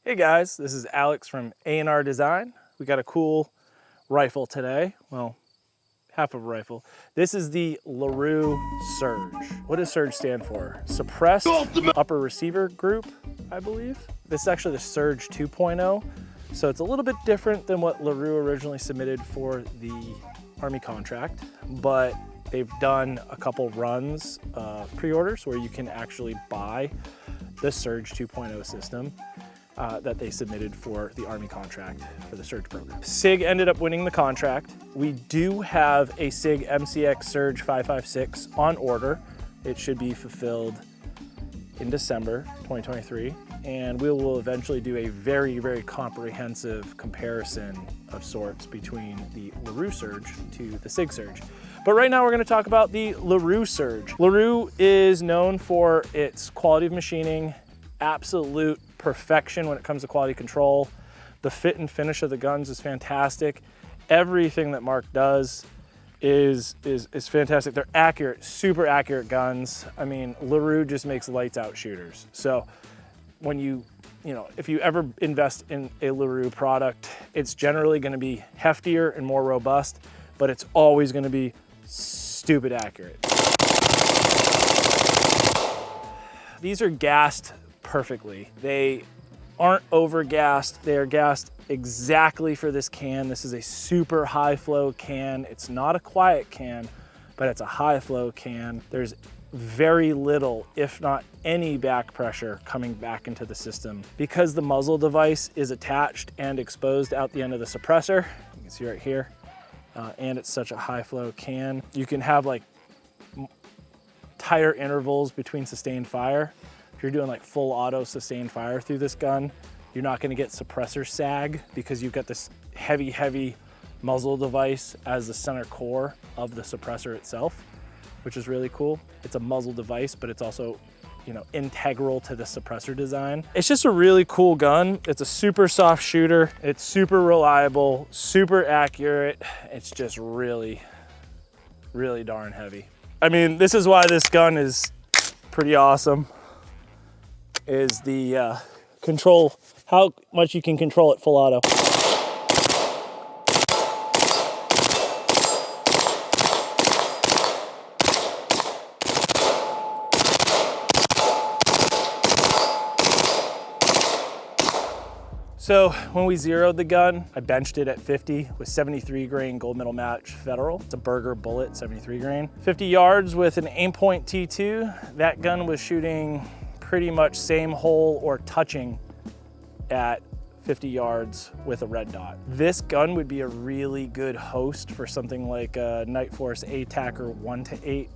Hey guys, this is Alex from A&R Design. We got a cool rifle today. Well, half of a rifle. This is the LaRue Surge. What does Surge stand for? Suppressed Upper Receiver Group, I believe. This is actually the Surge 2.0. So it's a little bit different than what LaRue originally submitted for the Army contract, but they've done a couple runs of pre-orders where you can actually buy the Surge 2.0 system that they submitted for the Army contract for the Surge program. SIG ended up winning the contract. We do have a SIG MCX Surge 556 on order. It should be fulfilled in December 2023, and we will eventually do a very, very comprehensive comparison of sorts between the LaRue Surge to the SIG Surge. But right now we're gonna talk about the LaRue Surge. LaRue is known for its quality of machining, absolute perfection when it comes to quality control. The fit and finish of the guns is fantastic. Everything that Mark does is fantastic. They're accurate, super accurate guns. I mean, LaRue just makes lights out shooters. So when if you ever invest in a LaRue product, it's generally gonna be heftier and more robust, but it's always gonna be stupid accurate. These are gassed perfectly. They aren't over gassed. They are gassed exactly for this can. This is a super high flow can. It's not a quiet can, but it's a high flow can. There's very little, if not any, back pressure coming back into the system. Because the muzzle device is attached and exposed out the end of the suppressor, you can see right here, and it's such a high flow can, you can have like tighter intervals between sustained fire. If you're doing like full auto sustained fire through this gun, you're not gonna get suppressor sag because you've got this heavy muzzle device as the center core of the suppressor itself, which is really cool. It's a muzzle device, but it's also, integral to the suppressor design. It's just a really cool gun. It's a super soft shooter. It's super reliable, super accurate. It's just really, really darn heavy. I mean, this is why this gun is pretty awesome, is the control, how much you can control it full auto. So when we zeroed the gun, I benched it at 50 with 73 grain gold medal match Federal. It's a Berger bullet, 73 grain. 50 yards with an Aimpoint T2. That gun was shooting pretty much same hole or touching at 50 yards with a red dot. This gun would be a really good host for something like a Nightforce ATACR 1-8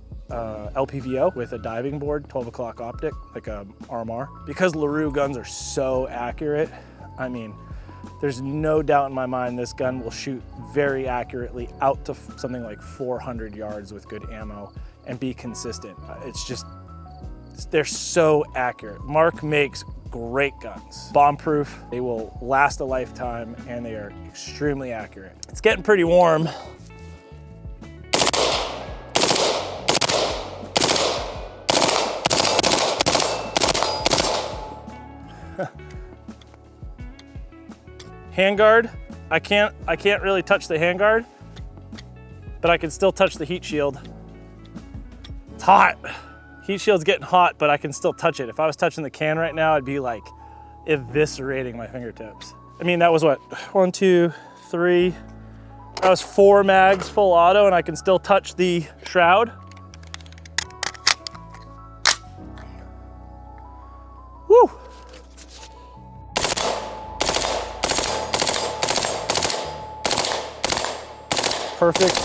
LPVO with a diving board, 12 o'clock optic, like a RMR. Because LaRue guns are so accurate, I mean, there's no doubt in my mind this gun will shoot very accurately out to something like 400 yards with good ammo and be consistent. It's just, they're so accurate. Mark makes great guns. Bomb-proof, they will last a lifetime, and they are extremely accurate. It's getting pretty warm. Handguard, I can't really touch the handguard, but I can still touch the heat shield. It's hot. Heat shield's getting hot, but I can still touch it. If I was touching the can right now, I'd be like eviscerating my fingertips. I mean, that was what, 1, 2, 3, that was 4 mags full auto, and I can still touch the shroud. Woo! Perfect,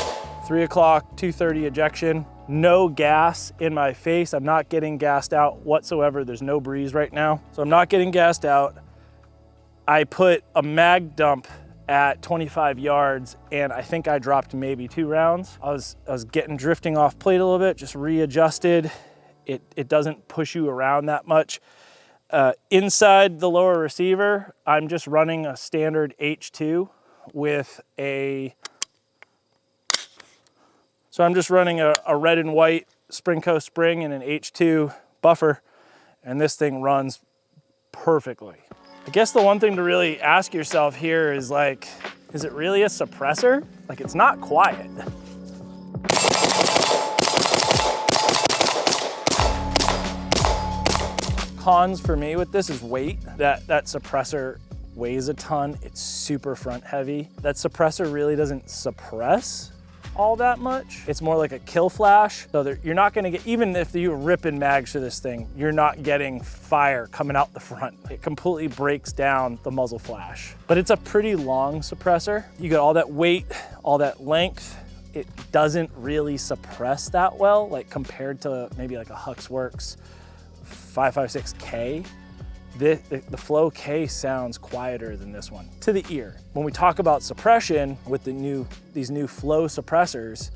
3 o'clock, 2:30 ejection. No gas in my face. I'm not getting gassed out whatsoever. There's no breeze right now, so I'm not getting gassed out. I put a mag dump at 25 yards, and I think I dropped maybe 2 rounds. I was drifting off plate a little bit, just readjusted. It doesn't push you around that much. Inside the lower receiver, I'm just running a standard H2 with a, so I'm just running a red and white Springco spring and an H2 buffer, and this thing runs perfectly. I guess the one thing to really ask yourself here is like, is it really a suppressor? Like, it's not quiet. Cons for me with this is weight. That suppressor weighs a ton. It's super front heavy. That suppressor really doesn't suppress all that much. It's more like a kill flash. So you're not gonna get, even if you rip in mags to this thing, you're not getting fire coming out the front. It completely breaks down the muzzle flash. But it's a pretty long suppressor. You got all that weight, all that length. It doesn't really suppress that well, like compared to maybe like a Huxworks 556K. The Flow K sounds quieter than this one to the ear. When we talk about suppression with these new Flow suppressors,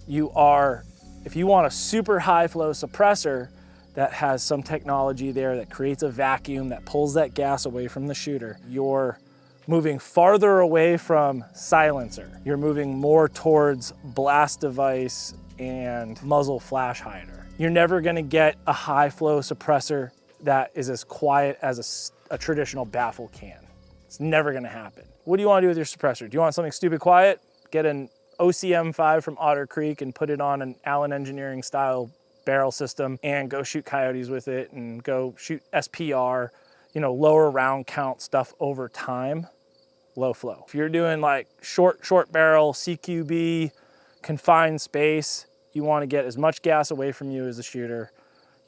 if you want a super high flow suppressor that has some technology there that creates a vacuum that pulls that gas away from the shooter, you're moving farther away from silencer. You're moving more towards blast device and muzzle flash hider. You're never gonna get a high flow suppressor that is as quiet as a traditional baffle can. It's never gonna happen. What do you wanna do with your suppressor? Do you want something stupid quiet? Get an OCM5 from Otter Creek and put it on an Allen Engineering style barrel system and go shoot coyotes with it and go shoot SPR, lower round count stuff over time, low flow. If you're doing like short barrel, CQB, confined space, you wanna get as much gas away from you as a shooter.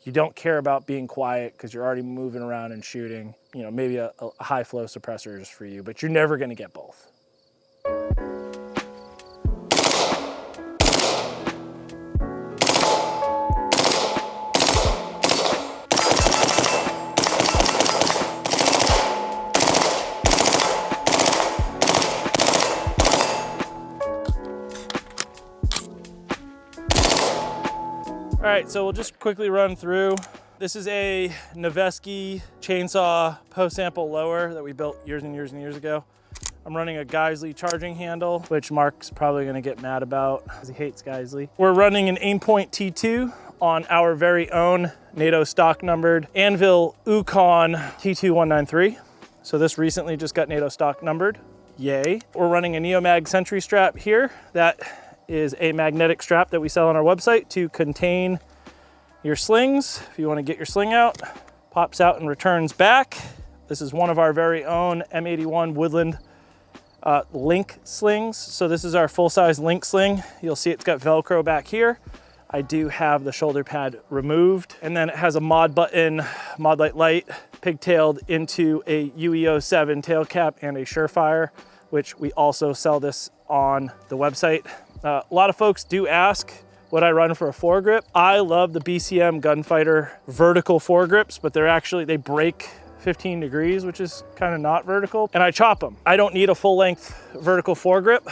You don't care about being quiet because you're already moving around and shooting. Maybe a high flow suppressor is for you, but you're never gonna get both. All right, so we'll just quickly run through. This is a Noveske chainsaw post sample lower that we built years and years and years ago. I'm running a Geissele charging handle, which Mark's probably gonna get mad about because he hates Geissele. We're running an Aimpoint T2 on our very own NATO stock numbered Anvil Ukon T2193. So this recently just got NATO stock numbered, yay. We're running a Neomag Sentry strap here. That is a magnetic strap that we sell on our website to contain your slings. If you want to get your sling out, pops out and returns back. This is one of our very own M81 Woodland Link slings. So this is our full-size Link sling. You'll see it's got Velcro back here. I do have the shoulder pad removed, and then it has a mod button, Mod Light, pigtailed into a UE07 tail cap and a Surefire, which we also sell this on the website. A lot of folks do ask what I run for a foregrip. I love the BCM Gunfighter vertical foregrips, but they break 15 degrees, which is kind of not vertical, and I chop them. I don't need a full length vertical foregrip.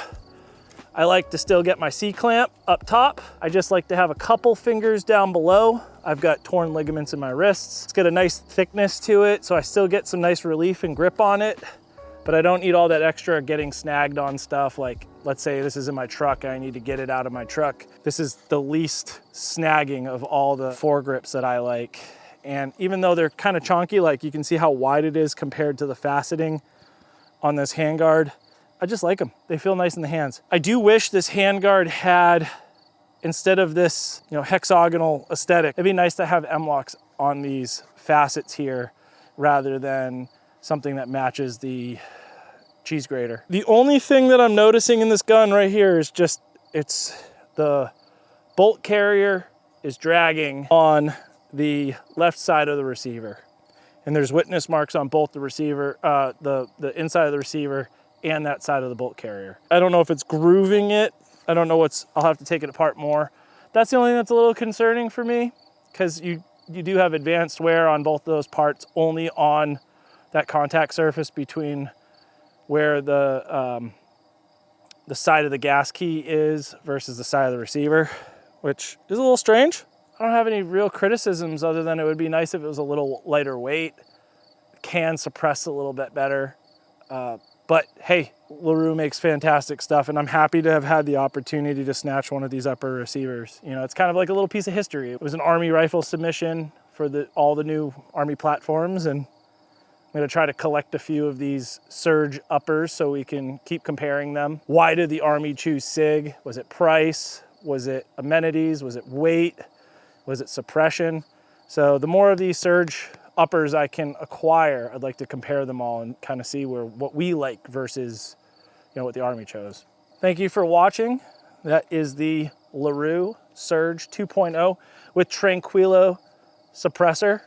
I like to still get my C-clamp up top. I just like to have a couple fingers down below. I've got torn ligaments in my wrists. It's got a nice thickness to it, so I still get some nice relief and grip on it, but I don't need all that extra getting snagged on stuff. Like, let's say this is in my truck, I need to get it out of my truck. This is the least snagging of all the foregrips that I like. And even though they're kind of chonky, like you can see how wide it is compared to the faceting on this handguard, I just like them. They feel nice in the hands. I do wish this handguard had, instead of this hexagonal aesthetic, it'd be nice to have M-locks on these facets here rather than something that matches the cheese grater. The only thing that I'm noticing in this gun right here is just, the bolt carrier is dragging on the left side of the receiver. And there's witness marks on both the receiver, the inside of the receiver and that side of the bolt carrier. I don't know if it's grooving it. I don't know I'll have to take it apart more. That's the only thing that's a little concerning for me, because you do have advanced wear on both of those parts, only on that contact surface between where the side of the gas key is versus the side of the receiver, which is a little strange. I don't have any real criticisms other than it would be nice if it was a little lighter weight, can suppress a little bit better. But hey, LaRue makes fantastic stuff, and I'm happy to have had the opportunity to snatch one of these upper receivers. It's kind of like a little piece of history. It was an Army rifle submission for all the new Army platforms, and I'm gonna try to collect a few of these Surge uppers so we can keep comparing them. Why did the Army choose SIG? Was it price? Was it amenities? Was it weight? Was it suppression? So the more of these Surge uppers I can acquire, I'd like to compare them all and kind of see what we like versus what the Army chose. Thank you for watching. That is the LaRue Surge 2.0 with Tranquilo suppressor.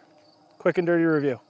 Quick and dirty review.